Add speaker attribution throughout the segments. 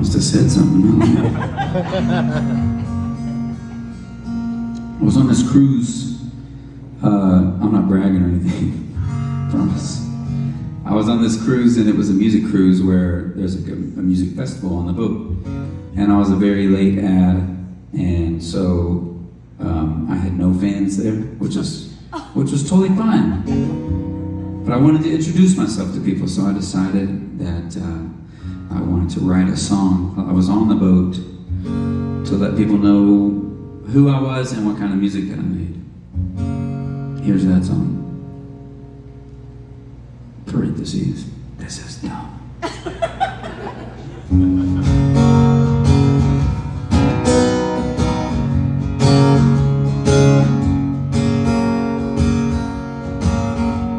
Speaker 1: Must have said something. I was on this cruise. I'm not bragging or anything. Promise. I was on this cruise, and it was a music cruise where there's a music festival on the boat. And I was a very late ad, and so I had no fans there, which was totally fine. But I wanted to introduce myself to people, so I decided that I wanted to write a song while I was on the boat to let people know who I was and what kind of music that I made. Here's that song. Parentheses. This is dumb.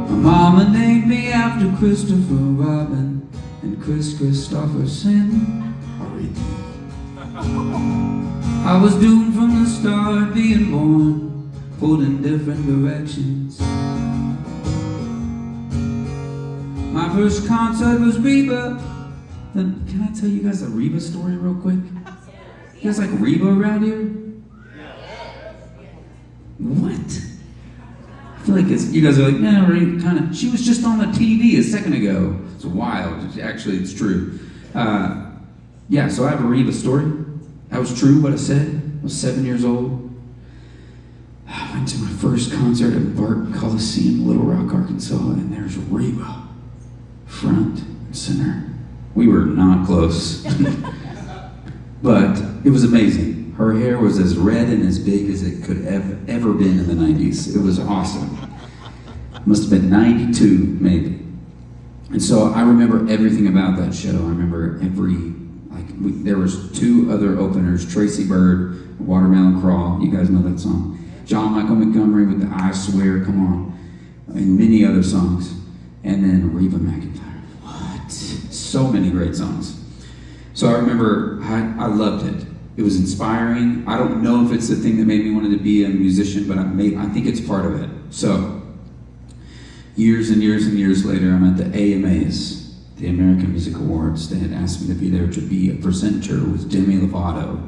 Speaker 1: My mama named me after Christopher Robin and Kris Kristofferson. I was doomed from the start, being born, pulled in different directions. My first concert was Reba. Then, can I tell you guys a Reba story real quick? You guys like Reba around here? What? I feel like you guys are like, nah, kind of. She was just on the TV a second ago. It's wild. Actually, it's true. Yeah, so I have a Reba story. That was true, what I said. I was 7 years old. I went to my first concert at Barton Coliseum, Little Rock, Arkansas, and there's Reba, front and center. We were not close. But it was amazing. Her hair was as red and as big as it could have ever been in the 90s. It was awesome. Must have been 92, maybe. And so I remember everything about that show. I remember there was two other openers, Tracy Bird, Watermelon Crawl, you guys know that song. John Michael Montgomery with the I Swear, Come On, and many other songs. And then Reba McEntire. What? So many great songs. So I remember, I loved it. It was inspiring. I don't know if it's the thing that made me want to be a musician, but I think it's part of it. So, years and years and years later, I'm at the AMAs, the American Music Awards. They had asked me to be there to be a presenter with Demi Lovato.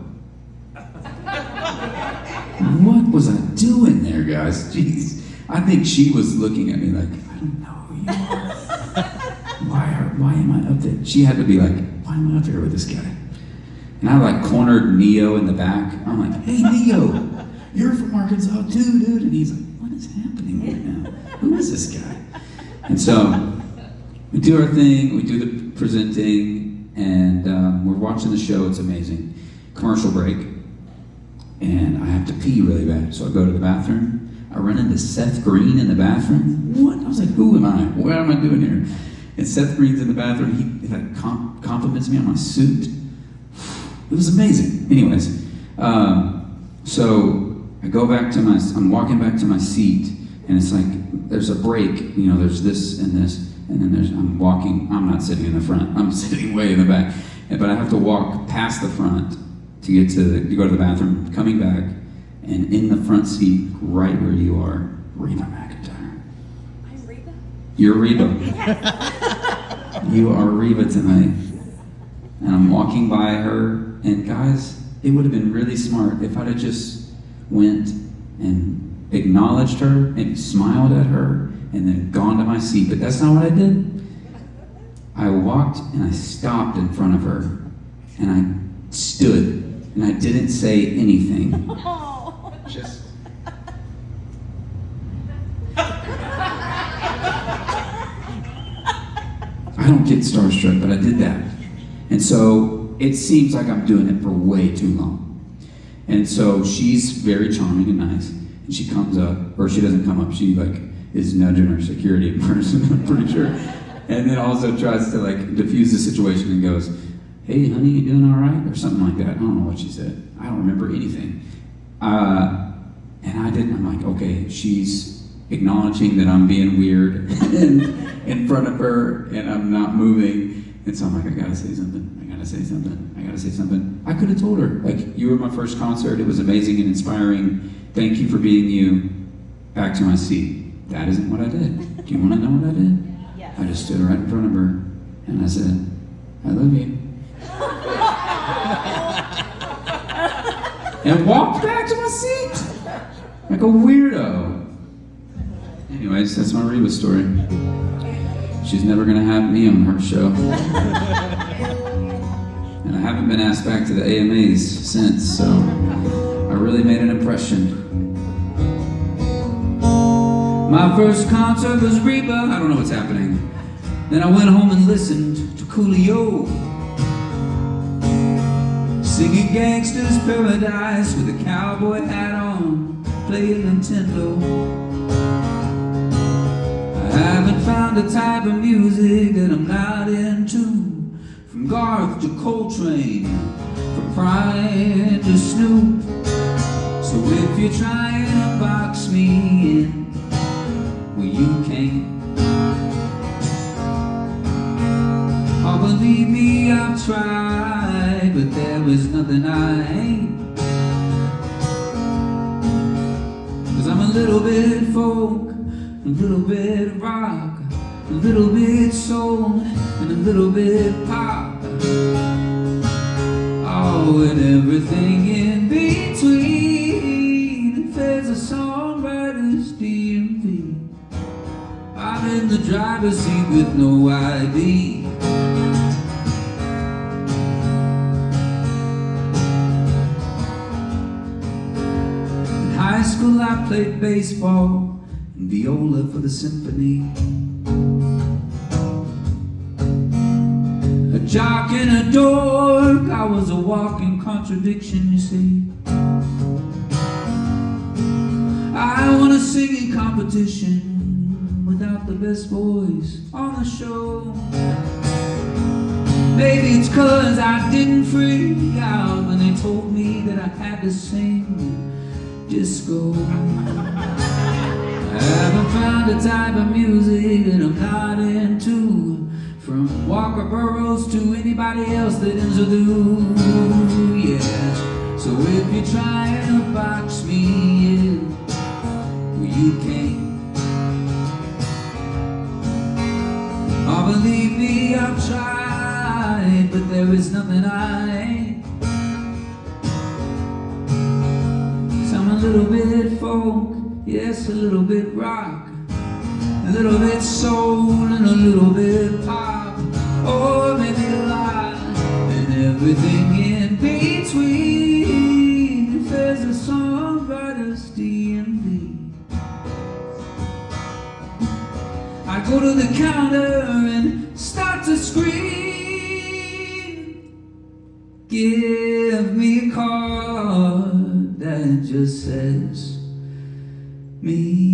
Speaker 1: What was I doing there, guys? Jeez. I think she was looking at me like, I don't know who you are. Why am I up there? She had to be like, why am I up here with this guy? And I cornered Neo in the back. I'm like, hey Neo, you're from Arkansas too, dude. And he's like, what is happening right now? Who is this guy? And so we do our thing, we do the presenting, and we're watching the show. It's amazing. Commercial break. And I have to pee really bad. So I go to the bathroom. I run into Seth Green in the bathroom. What? I was like, who am I? What am I doing here? And Seth Green's in the bathroom. He compliments me on my suit. It was amazing. Anyways, so I go back to I'm walking back to my seat, and it's like, there's a break, there's this, and then I'm not sitting in the front, I'm sitting way in the back, but I have to walk past the front to go to the bathroom, coming back, and in the front seat, right where you are, Reba McEntire.
Speaker 2: I'm Reba?
Speaker 1: You're Reba. You are Reba tonight. And I'm walking by her, and guys, it would have been really smart if I'd have just went and acknowledged her and smiled at her and then gone to my seat, but that's not what I did. I walked and I stopped in front of her, and I stood, and I didn't say anything. Just... I don't get starstruck, but I did that. And so it seems like I'm doing it for way too long. And so she's very charming and nice. And she comes up, or she doesn't come up, she is nudging her security person, I'm pretty sure. And then also tries to diffuse the situation and goes, hey honey, you doing all right? Or something like that. I don't know what she said. I don't remember anything. And I didn't, I'm like, okay, she's acknowledging that I'm being weird in front of her and I'm not moving. And so I'm like, I gotta say something. I could have told her, you were my first concert. It was amazing and inspiring. Thank you for being you. Back to my seat. That isn't what I did. Do you want to know what I did?
Speaker 2: Yes.
Speaker 1: I just stood right in front of her and I said, I love you. and walked back to my seat like a weirdo. Anyways, that's my Reba story. She's never gonna have me on her show. And I haven't been asked back to the AMAs since, so I really made an impression. My first concert was Reba. I don't know what's happening. Then I went home and listened to Coolio, singing Gangsta's Paradise with a cowboy hat on, playing Nintendo. I haven't found a type of music that I'm not into, from Garth to Coltrane, from Pride to Snoop. So if you're trying to box me in, well, you can't. Oh, believe me, I've tried, but there is nothing I ain't. 'Cause I'm a little bit folk, a little bit rock, a little bit soul, and a little bit pop. Oh, and everything in between. If there's a Songwriters DMV, I'm in the driver's seat with no ID. In high school I played baseball and viola for the symphony. A jock and a dork, I was a walking contradiction, you see. I won a singing competition without the best voice on the show. Maybe it's 'cause I didn't freak out when they told me that I had to sing disco. I haven't found a type of music that I'm not into, from Walker Burroughs to anybody else that ends with ooh, yeah. So if you're trying to box me in, well, you can't. Oh, believe me, I've tried, but there is nothing I ain't. 'Cause I'm a little bit folk, yes, a little bit rock, a little bit soul, and a little bit pop. Oh, maybe a lot, and everything in between. If there's a Songwriters DMV, I go to the counter and start to scream. Give me a card that just says me.